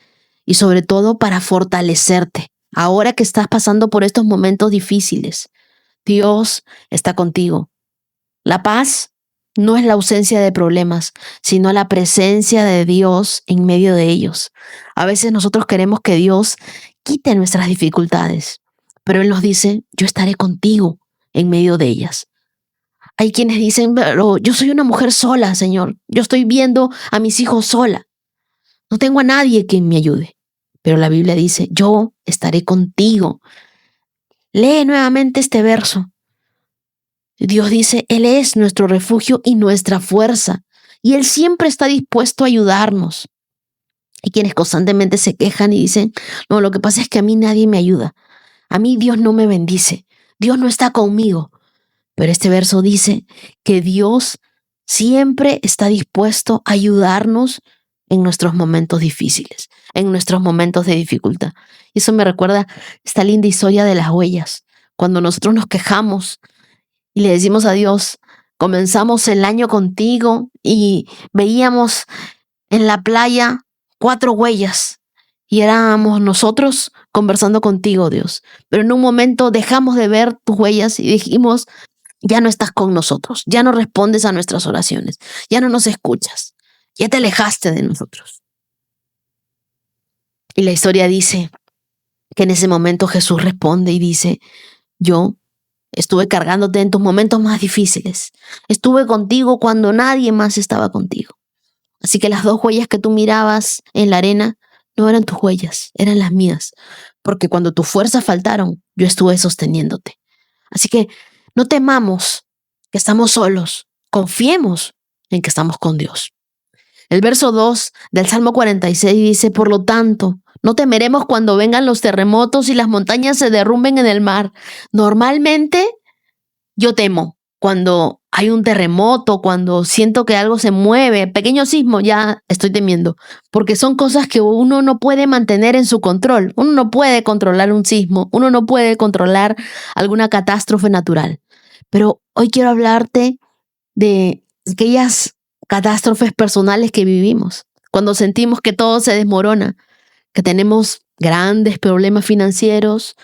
y sobre todo para fortalecerte. Ahora que estás pasando por estos momentos difíciles, Dios está contigo. La paz no es la ausencia de problemas, sino la presencia de Dios en medio de ellos. A veces nosotros queremos que Dios quite nuestras dificultades, pero Él nos dice: yo estaré contigo. en medio de ellas. Hay quienes dicen, pero yo soy una mujer sola, Señor. Yo estoy viendo a mis hijos sola. No tengo a nadie que me ayude. Pero la Biblia dice, yo estaré contigo. Lee nuevamente este verso. Dios dice, Él es nuestro refugio y nuestra fuerza. Y Él siempre está dispuesto a ayudarnos. Hay quienes constantemente se quejan y dicen, no, lo que pasa es que a mí nadie me ayuda. A mí Dios no me bendice. Dios no está conmigo. Pero este verso dice que Dios siempre está dispuesto a ayudarnos en nuestros momentos difíciles, en nuestros momentos de dificultad. Y eso me recuerda esta linda historia de las huellas. Cuando nosotros nos quejamos y le decimos a Dios, comenzamos el año contigo y veíamos en la playa 4 huellas y éramos nosotros conversando contigo, Dios. Pero en un momento dejamos de ver tus huellas y dijimos, ya no estás con nosotros, ya no respondes a nuestras oraciones, ya no nos escuchas, ya te alejaste de nosotros. Y la historia dice que en ese momento Jesús responde y dice, yo estuve cargándote en tus momentos más difíciles, estuve contigo cuando nadie más estaba contigo. Así que las 2 huellas que tú mirabas en la arena no eran tus huellas, eran las mías, porque cuando tus fuerzas faltaron, yo estuve sosteniéndote. Así que no temamos que estamos solos, confiemos en que estamos con Dios. El verso 2 del Salmo 46 dice, por lo tanto, no temeremos cuando vengan los terremotos y las montañas se derrumben en el mar. Normalmente yo temo cuando hay un terremoto, cuando siento que algo se mueve, pequeño sismo, ya estoy temiendo, porque son cosas que uno no puede mantener en su control. Uno no puede controlar un sismo, uno no puede controlar alguna catástrofe natural. Pero hoy quiero hablarte de aquellas catástrofes personales que vivimos, cuando sentimos que todo se desmorona, que tenemos grandes problemas financieros,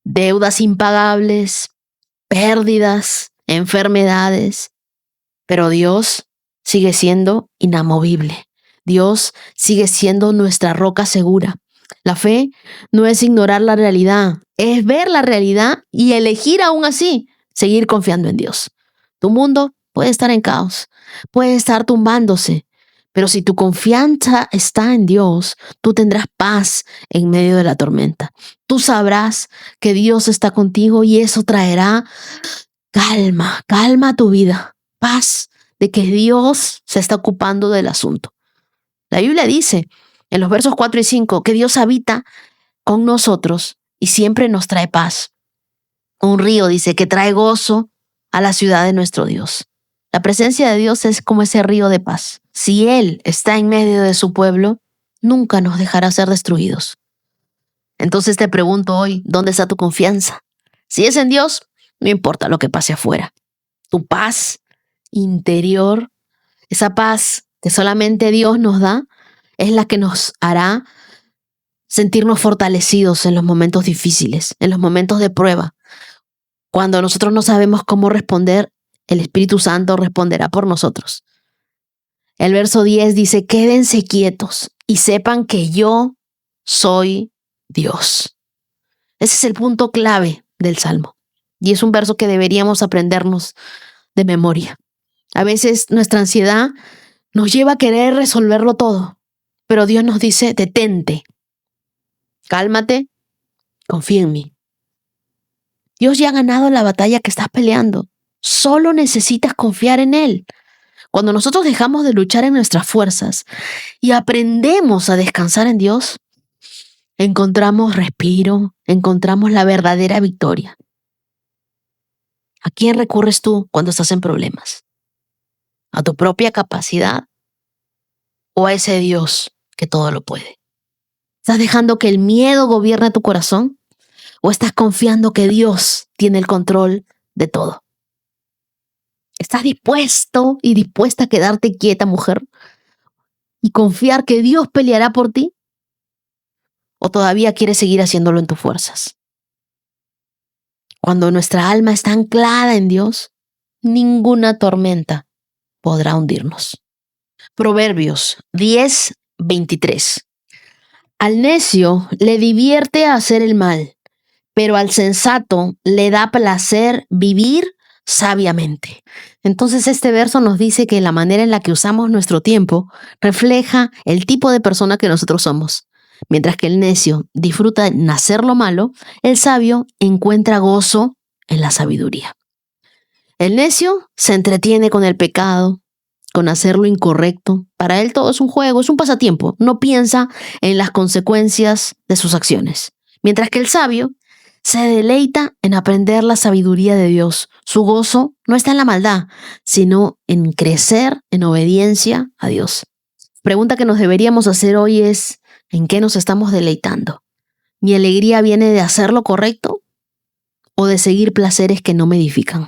deudas impagables, pérdidas, enfermedades, pero Dios sigue siendo inamovible. Dios sigue siendo nuestra roca segura. La fe no es ignorar la realidad, es ver la realidad y elegir aún así seguir confiando en Dios. Tu mundo puede estar en caos, puede estar tumbándose, pero si tu confianza está en Dios, tú tendrás paz en medio de la tormenta. Tú sabrás que Dios está contigo y eso traerá calma a tu vida, paz de que Dios se está ocupando del asunto. La Biblia dice en los versos 4 y 5 que Dios habita con nosotros y siempre nos trae paz. Un río dice que trae gozo a la ciudad de nuestro Dios. La presencia de Dios es como ese río de paz. Si Él está en medio de su pueblo, nunca nos dejará ser destruidos. Entonces te pregunto hoy, ¿dónde está tu confianza? Si es en Dios, no importa lo que pase afuera. Tu paz interior, esa paz que solamente Dios nos da, es la que nos hará sentirnos fortalecidos en los momentos difíciles, en los momentos de prueba. Cuando nosotros no sabemos cómo responder, el Espíritu Santo responderá por nosotros. El verso 10 dice, quédense quietos y sepan que yo soy Dios. Ese es el punto clave del Salmo. Y es un verso que deberíamos aprendernos de memoria. A veces nuestra ansiedad nos lleva a querer resolverlo todo, pero Dios nos dice, detente, cálmate, confía en mí. Dios ya ha ganado la batalla que estás peleando. Solo necesitas confiar en Él. Cuando nosotros dejamos de luchar en nuestras fuerzas y aprendemos a descansar en Dios, encontramos respiro, encontramos la verdadera victoria. ¿A quién recurres tú cuando estás en problemas? ¿A tu propia capacidad o a ese Dios que todo lo puede? ¿Estás dejando que el miedo gobierne tu corazón o estás confiando que Dios tiene el control de todo? ¿Estás dispuesto y dispuesta a quedarte quieta, mujer, y confiar que Dios peleará por ti? ¿O todavía quieres seguir haciéndolo en tus fuerzas? Cuando nuestra alma está anclada en Dios, ninguna tormenta podrá hundirnos. Proverbios 10:23. Al necio le divierte hacer el mal, pero al sensato le da placer vivir sabiamente. Entonces este verso nos dice que la manera en la que usamos nuestro tiempo refleja el tipo de persona que nosotros somos. Mientras que el necio disfruta en hacer lo malo, el sabio encuentra gozo en la sabiduría. El necio se entretiene con el pecado, con hacer lo incorrecto. Para él todo es un juego, es un pasatiempo. No piensa en las consecuencias de sus acciones. Mientras que el sabio se deleita en aprender la sabiduría de Dios. Su gozo no está en la maldad, sino en crecer en obediencia a Dios. Pregunta que nos deberíamos hacer hoy es: ¿en qué nos estamos deleitando? ¿Mi alegría viene de hacer lo correcto o de seguir placeres que no me edifican?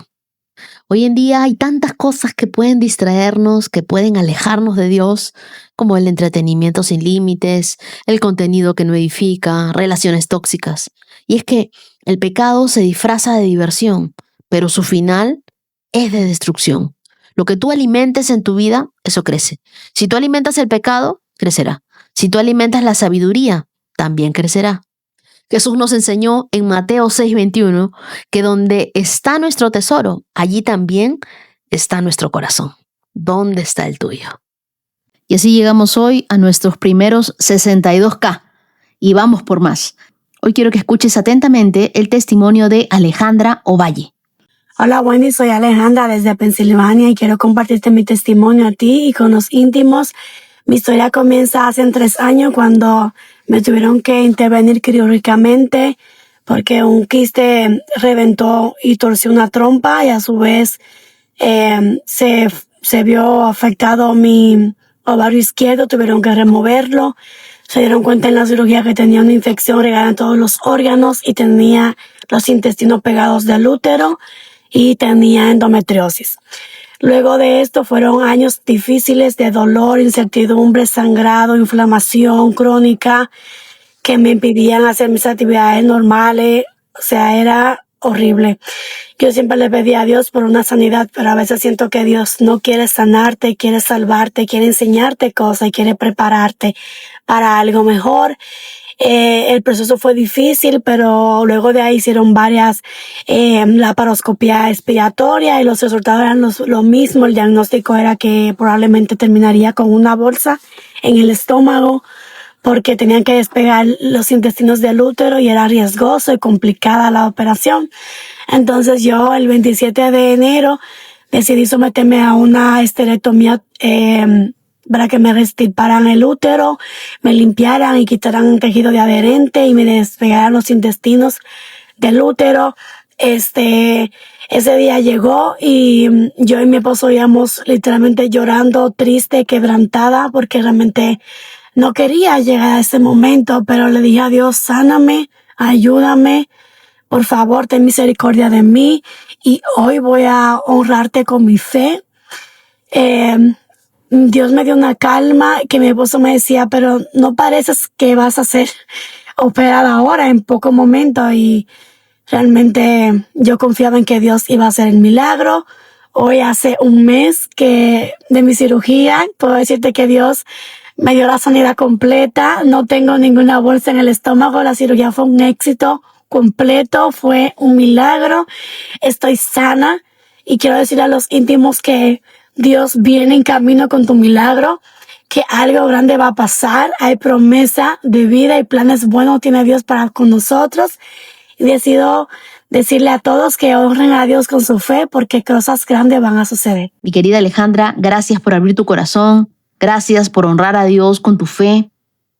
Hoy en día hay tantas cosas que pueden distraernos, que pueden alejarnos de Dios, como el entretenimiento sin límites, el contenido que no edifica, relaciones tóxicas. Y es que el pecado se disfraza de diversión, pero su final es de destrucción. Lo que tú alimentes en tu vida, eso crece. Si tú alimentas el pecado, crecerá. Si tú alimentas la sabiduría, también crecerá. Jesús nos enseñó en Mateo 6:21 que donde está nuestro tesoro, allí también está nuestro corazón. ¿Dónde está el tuyo? Y así llegamos hoy a nuestros primeros 62K y vamos por más. Hoy quiero que escuches atentamente el testimonio de Alejandra Ovalle. Hola Wendy, soy Alejandra desde Pensilvania y quiero compartirte mi testimonio a ti y con los íntimos. Mi historia comienza hace 3 años cuando me tuvieron que intervenir quirúrgicamente porque un quiste reventó y torció una trompa y a su vez se vio afectado mi ovario izquierdo, tuvieron que removerlo. Se dieron cuenta en la cirugía que tenía una infección regada en todos los órganos y tenía los intestinos pegados del útero y tenía endometriosis. Luego de esto fueron años difíciles de dolor, incertidumbre, sangrado, inflamación crónica que me impidían hacer mis actividades normales. O sea, era horrible. Yo siempre le pedí a Dios por una sanidad, pero a veces siento que Dios no quiere sanarte, quiere salvarte, quiere enseñarte cosas y quiere prepararte para algo mejor. El proceso fue difícil, pero luego de ahí hicieron varias laparoscopía expiratoria y los resultados eran lo mismo. El diagnóstico era que probablemente terminaría con una bolsa en el estómago porque tenían que despegar los intestinos del útero y era riesgoso y complicada la operación. Entonces yo el 27 de enero decidí someterme a una esterectomía para que me reextirparan el útero, me limpiaran y quitaran un tejido de adherente y me despegaran los intestinos del útero. Ese día llegó y yo y mi esposo íbamos literalmente llorando, triste, quebrantada, porque realmente no quería llegar a ese momento, pero le dije a Dios: sáname, ayúdame, por favor, ten misericordia de mí y hoy voy a honrarte con mi fe. Dios me dio una calma que mi esposo me decía, pero no pareces que vas a ser operada ahora en poco momento, y realmente yo confiaba en que Dios iba a hacer el milagro. Hoy hace 1 mes de mi cirugía, puedo decirte que Dios me dio la sanidad completa, no tengo ninguna bolsa en el estómago, la cirugía fue un éxito completo, fue un milagro, estoy sana y quiero decir a los íntimos que Dios viene en camino con tu milagro, que algo grande va a pasar, hay promesa de vida y planes buenos tiene Dios para con nosotros. Y decido decirle a todos que honren a Dios con su fe porque cosas grandes van a suceder. Mi querida Alejandra, gracias por abrir tu corazón, gracias por honrar a Dios con tu fe.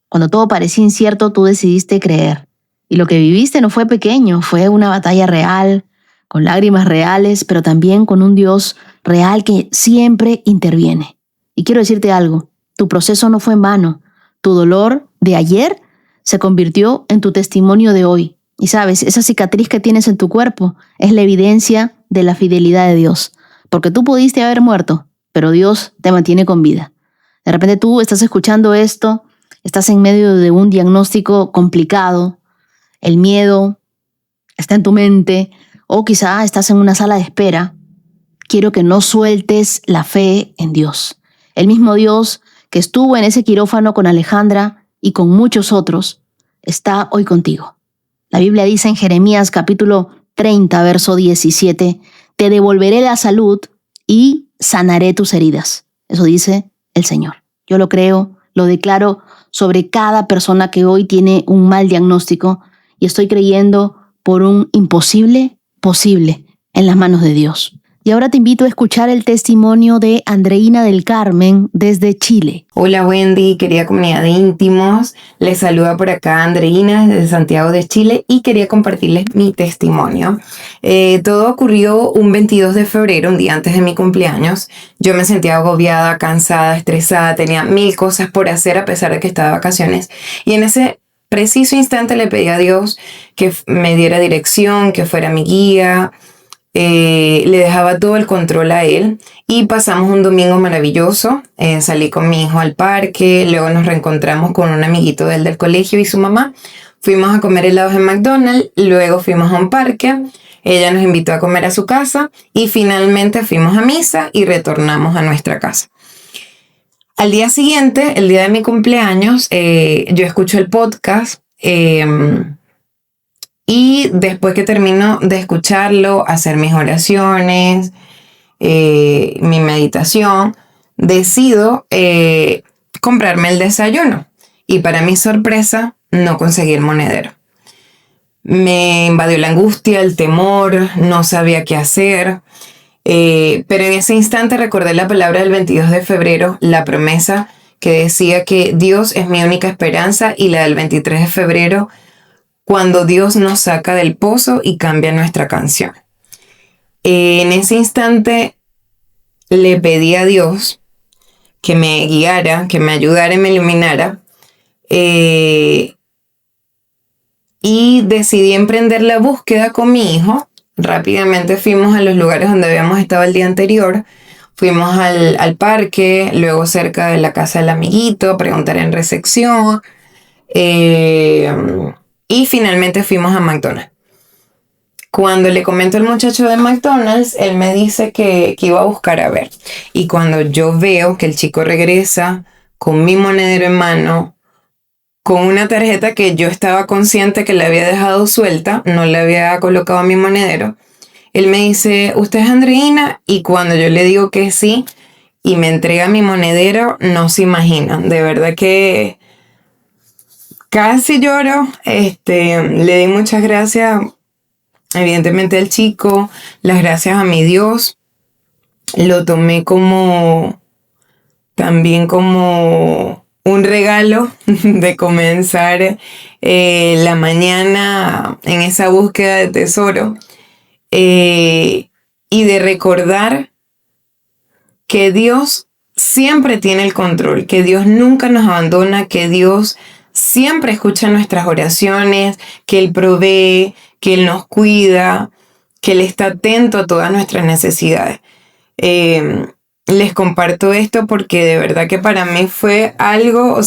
Cuando todo parecía incierto, tú decidiste creer. Y lo que viviste no fue pequeño, fue una batalla real, con lágrimas reales, pero también con un Dios real que siempre interviene. Y quiero decirte algo, tu proceso no fue en vano. Tu dolor de ayer se convirtió en tu testimonio de hoy. Y sabes, esa cicatriz que tienes en tu cuerpo es la evidencia de la fidelidad de Dios. Porque tú pudiste haber muerto, pero Dios te mantiene con vida. De repente tú estás escuchando esto, estás en medio de un diagnóstico complicado, el miedo está en tu mente, o quizá estás en una sala de espera. Quiero que no sueltes la fe en Dios. El mismo Dios que estuvo en ese quirófano con Alejandra y con muchos otros, está hoy contigo. La Biblia dice en Jeremías capítulo 30, verso 17, te devolveré la salud y sanaré tus heridas. Eso dice el Señor. Yo lo creo, lo declaro sobre cada persona que hoy tiene un mal diagnóstico y estoy creyendo por un imposible posible en las manos de Dios. Y ahora te invito a escuchar el testimonio de Andreina del Carmen desde Chile. Hola Wendy, querida comunidad de íntimos. Les saluda por acá Andreina desde Santiago de Chile y quería compartirles mi testimonio. Todo ocurrió un 22 de febrero, un día antes de mi cumpleaños. Yo me sentía agobiada, cansada, estresada, tenía 1000 cosas por hacer a pesar de que estaba de vacaciones. Y en ese preciso instante le pedí a Dios que me diera dirección, que fuera mi guía. Le dejaba todo el control a él y pasamos un domingo maravilloso. Salí con mi hijo al parque, luego nos reencontramos con un amiguito de él del colegio y su mamá. Fuimos a comer helados en McDonald's, luego fuimos a un parque, ella nos invitó a comer a su casa y finalmente fuimos a misa y retornamos a nuestra casa. Al día siguiente, el día de mi cumpleaños, yo escucho el podcast y después que termino de escucharlo, hacer mis oraciones, mi meditación, decido comprarme el desayuno. Y para mi sorpresa, no conseguí el monedero. Me invadió la angustia, el temor, no sabía qué hacer. Pero en ese instante recordé la palabra del 22 de febrero, la promesa que decía que Dios es mi única esperanza, y la del 23 de febrero, cuando Dios nos saca del pozo y cambia nuestra canción. En ese instante le pedí a Dios que me guiara, que me ayudara y me iluminara. Y decidí emprender la búsqueda con mi hijo. Rápidamente fuimos a los lugares donde habíamos estado el día anterior. Fuimos al parque, luego cerca de la casa del amiguito, a preguntar en recepción. Y finalmente fuimos a McDonald's. Cuando le comento al muchacho de McDonald's, él me dice que iba a buscar a ver. Y cuando yo veo que el chico regresa con mi monedero en mano, con una tarjeta que yo estaba consciente que le había dejado suelta, no le había colocado a mi monedero, él me dice, ¿usted es Andreina? Y cuando yo le digo que sí y me entrega mi monedero, no se imaginan. De verdad que casi lloro. Le di muchas gracias, evidentemente, al chico, las gracias a mi Dios. Lo tomé también como un regalo de comenzar la mañana en esa búsqueda de tesoro, y de recordar que Dios siempre tiene el control, que Dios nunca nos abandona, que Dios siempre escucha nuestras oraciones, que Él provee, que Él nos cuida, que Él está atento a todas nuestras necesidades. Les comparto esto porque de verdad que para mí fue algo,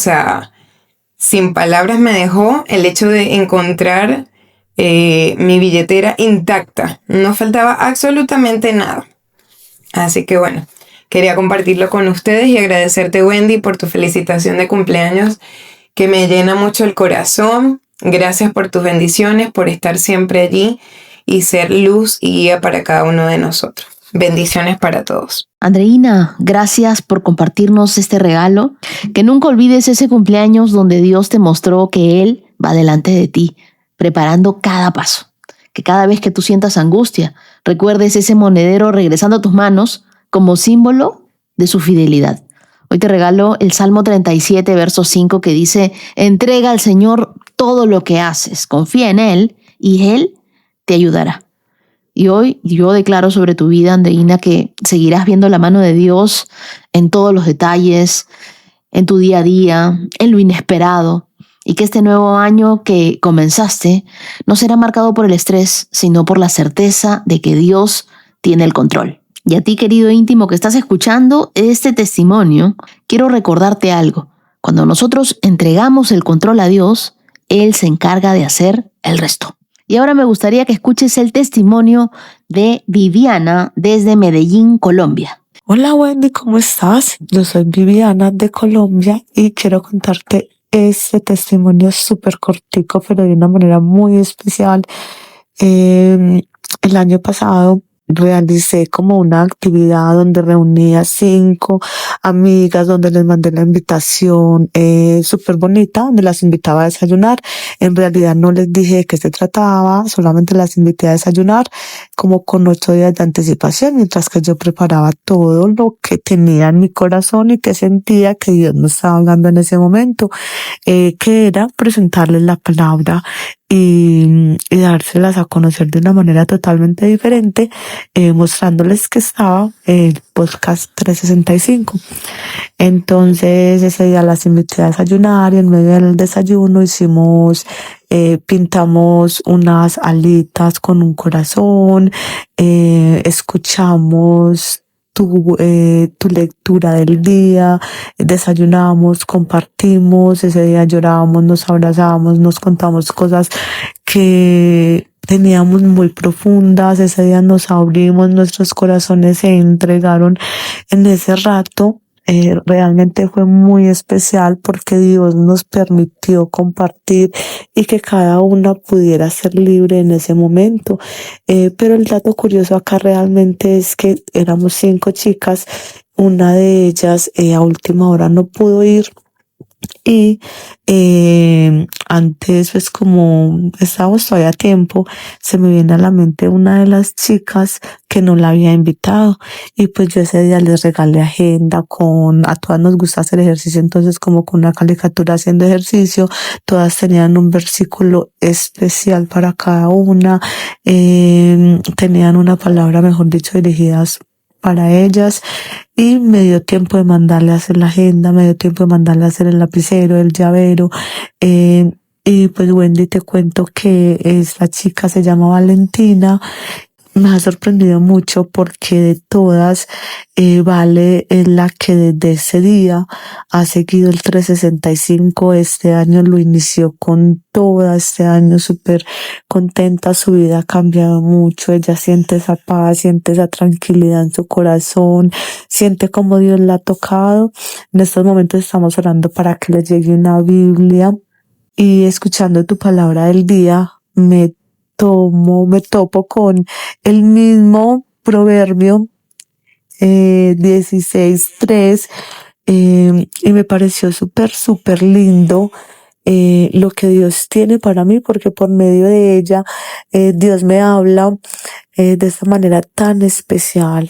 sin palabras me dejó el hecho de encontrar mi billetera intacta. No faltaba absolutamente nada. Así que bueno, quería compartirlo con ustedes y agradecerte, Wendy, por tu felicitación de cumpleaños, que me llena mucho el corazón. Gracias por tus bendiciones, por estar siempre allí y ser luz y guía para cada uno de nosotros. Bendiciones para todos. Andreina, gracias por compartirnos este regalo. Que nunca olvides ese cumpleaños donde Dios te mostró que Él va delante de ti, preparando cada paso. Que cada vez que tú sientas angustia, recuerdes ese monedero regresando a tus manos como símbolo de su fidelidad. Hoy te regalo el Salmo 37, verso 5, que dice, entrega al Señor todo lo que haces, confía en Él y Él te ayudará. Y hoy yo declaro sobre tu vida, Andreina, que seguirás viendo la mano de Dios en todos los detalles, en tu día a día, en lo inesperado, y que este nuevo año que comenzaste no será marcado por el estrés, sino por la certeza de que Dios tiene el control. Y a ti, querido íntimo, que estás escuchando este testimonio, quiero recordarte algo. Cuando nosotros entregamos el control a Dios, Él se encarga de hacer el resto. Y ahora me gustaría que escuches el testimonio de Viviana desde Medellín, Colombia. Hola Wendy, ¿cómo estás? Yo soy Viviana de Colombia y quiero contarte este testimonio súper cortico, pero de una manera muy especial. El año pasado realicé como una actividad donde reunía 5 amigas, donde les mandé la invitación súper bonita, donde las invitaba a desayunar. En realidad no les dije de qué se trataba, solamente las invité a desayunar como con 8 días de anticipación, mientras que yo preparaba todo lo que tenía en mi corazón y que sentía que Dios me estaba hablando en ese momento, que era presentarles la palabra y dárselas a conocer de una manera totalmente diferente, mostrándoles que estaba el podcast 365. Entonces ese día las invité a desayunar y en medio del desayuno pintamos unas alitas con un corazón, escuchamos tu lectura del día, desayunamos, compartimos, ese día llorábamos, nos abrazábamos, nos contamos cosas que teníamos muy profundas, ese día nos abrimos, nuestros corazones se entregaron en ese rato. Realmente fue muy especial porque Dios nos permitió compartir y que cada una pudiera ser libre en ese momento. Pero el dato curioso acá realmente es que éramos 5 chicas, una de ellas a última hora no pudo ir. Y antes, pues como estábamos todavía a tiempo, se me viene a la mente una de las chicas que no la había invitado. Y pues yo ese día les regalé agenda a todas nos gusta hacer ejercicio, entonces como con una caricatura haciendo ejercicio, todas tenían un versículo especial para cada una, tenían una palabra, mejor dicho, dirigidas para ellas, y me dio tiempo de mandarle a hacer la agenda, me dio tiempo de mandarle a hacer el lapicero, el llavero, y pues Wendy, te cuento que la chica se llama Valentina. Me ha sorprendido mucho porque de todas, Vale es la que desde ese día ha seguido el 365. Este año lo inició con toda, este año súper contenta, su vida ha cambiado mucho, ella siente esa paz, siente esa tranquilidad en su corazón, siente como Dios la ha tocado. En estos momentos estamos orando para que le llegue una Biblia y escuchando tu palabra del día, me topo con el mismo proverbio 16:3, y me pareció súper lindo lo que Dios tiene para mí, porque por medio de ella Dios me habla de esta manera tan especial,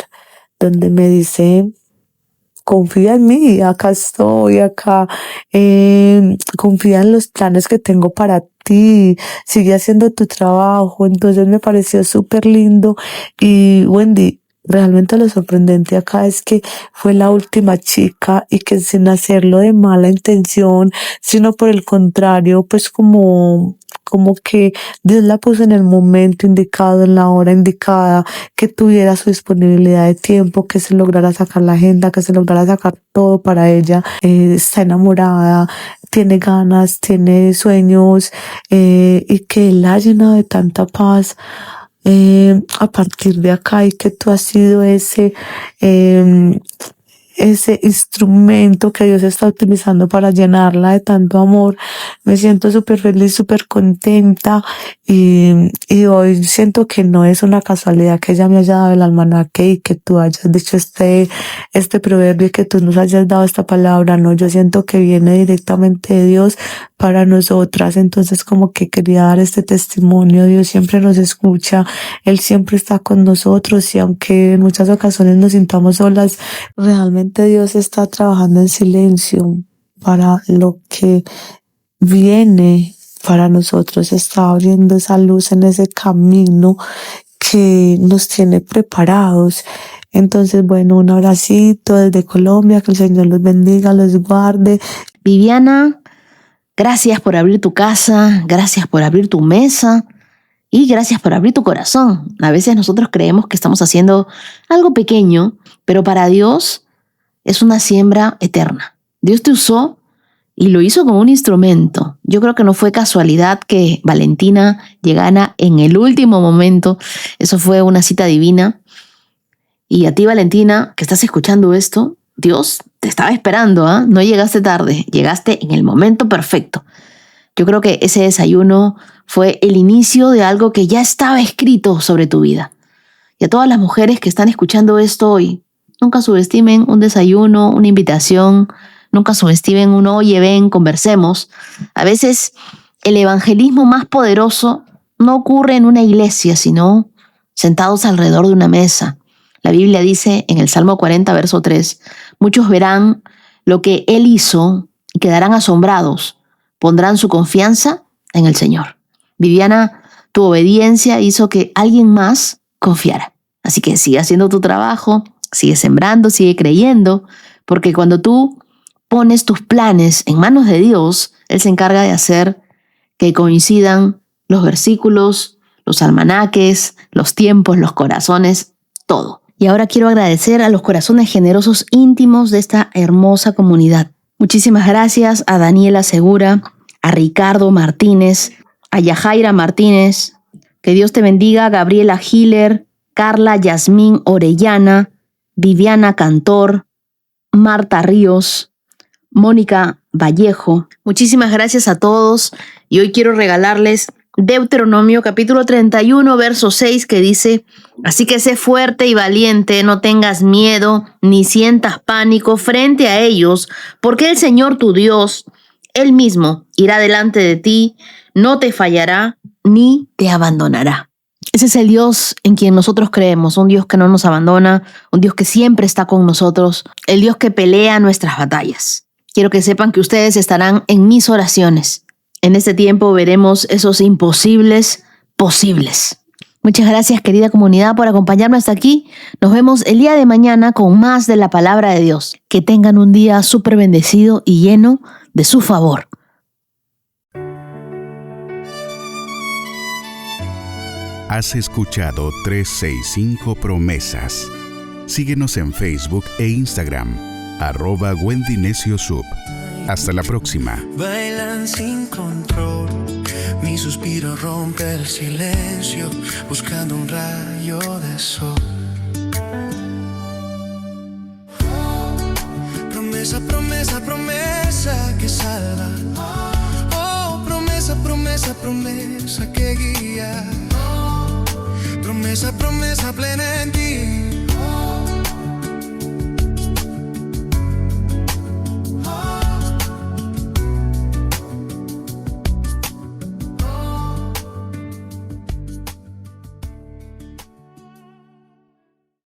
donde me dice: confía en mí, acá estoy, confía en los planes que tengo para ti, sigue haciendo tu trabajo. Entonces me pareció súper lindo. Y Wendy, realmente lo sorprendente acá es que fue la última chica y que sin hacerlo de mala intención, sino por el contrario, pues como que Dios la puso en el momento indicado, en la hora indicada, que tuviera su disponibilidad de tiempo, que se lograra sacar la agenda, que se lograra sacar todo para ella. Está enamorada, tiene ganas, tiene sueños, y que Él la ha llenado de tanta paz a partir de acá, y que tú has sido ese instrumento que Dios está utilizando para llenarla de tanto amor. Me siento súper feliz, súper contenta, y hoy siento que no es una casualidad que ella me haya dado el almanaque y que tú hayas dicho este proverbio y que tú nos hayas dado esta palabra. No, yo siento que viene directamente de Dios para nosotras. Entonces como que quería dar este testimonio. Dios siempre nos escucha, Él siempre está con nosotros, y aunque en muchas ocasiones nos sintamos solas, realmente Dios está trabajando en silencio para lo que viene para nosotros, está abriendo esa luz en ese camino que nos tiene preparados. Entonces, bueno, un abracito desde Colombia, que el Señor los bendiga, los guarde. Viviana, gracias por abrir tu casa, gracias por abrir tu mesa y gracias por abrir tu corazón. A veces nosotros creemos que estamos haciendo algo pequeño, pero para Dios es una siembra eterna. Dios te usó y lo hizo como un instrumento. Yo creo que no fue casualidad que Valentina llegara en el último momento. Eso fue una cita divina. Y a ti, Valentina, que estás escuchando esto, Dios te estaba esperando, ¿ah? No llegaste tarde, llegaste en el momento perfecto. Yo creo que ese desayuno fue el inicio de algo que ya estaba escrito sobre tu vida. Y a todas las mujeres que están escuchando esto hoy, nunca subestimen un desayuno, una invitación, nunca subestimen un oye, ven, conversemos. A veces el evangelismo más poderoso no ocurre en una iglesia, sino sentados alrededor de una mesa. La Biblia dice en el Salmo 40, verso 3, muchos verán lo que Él hizo y quedarán asombrados, pondrán su confianza en el Señor. Viviana, tu obediencia hizo que alguien más confiara. Así que sigue haciendo tu trabajo, sigue sembrando, sigue creyendo, porque cuando tú pones tus planes en manos de Dios, Él se encarga de hacer que coincidan los versículos, los almanaques, los tiempos, los corazones, todo. Y ahora quiero agradecer a los corazones generosos íntimos de esta hermosa comunidad. Muchísimas gracias a Daniela Segura, a Ricardo Martínez, a Yajaira Martínez. Que Dios te bendiga, Gabriela Hiller, Carla Yasmín Orellana, Viviana Cantor, Marta Ríos, Mónica Vallejo. Muchísimas gracias a todos y hoy quiero regalarles Deuteronomio capítulo 31, verso 6, que dice: así que sé fuerte y valiente, no tengas miedo ni sientas pánico frente a ellos, porque el Señor tu Dios, Él mismo, irá delante de ti, no te fallará ni te abandonará. Ese es el Dios en quien nosotros creemos, un Dios que no nos abandona, un Dios que siempre está con nosotros, el Dios que pelea nuestras batallas. Quiero que sepan que ustedes estarán en mis oraciones. En este tiempo veremos esos imposibles posibles. Muchas gracias, querida comunidad, por acompañarme hasta aquí. Nos vemos el día de mañana con más de la palabra de Dios. Que tengan un día súper bendecido y lleno de su favor. Has escuchado 365 Promesas. Síguenos en Facebook e Instagram, @Wendy Necio Sub. Hasta la próxima. Bailan sin control, mi suspiro rompe el silencio, buscando un rayo de sol. Promesa, promesa, promesa que salva. Oh, promesa, promesa, promesa que guía. Promesa, promesa plena en ti.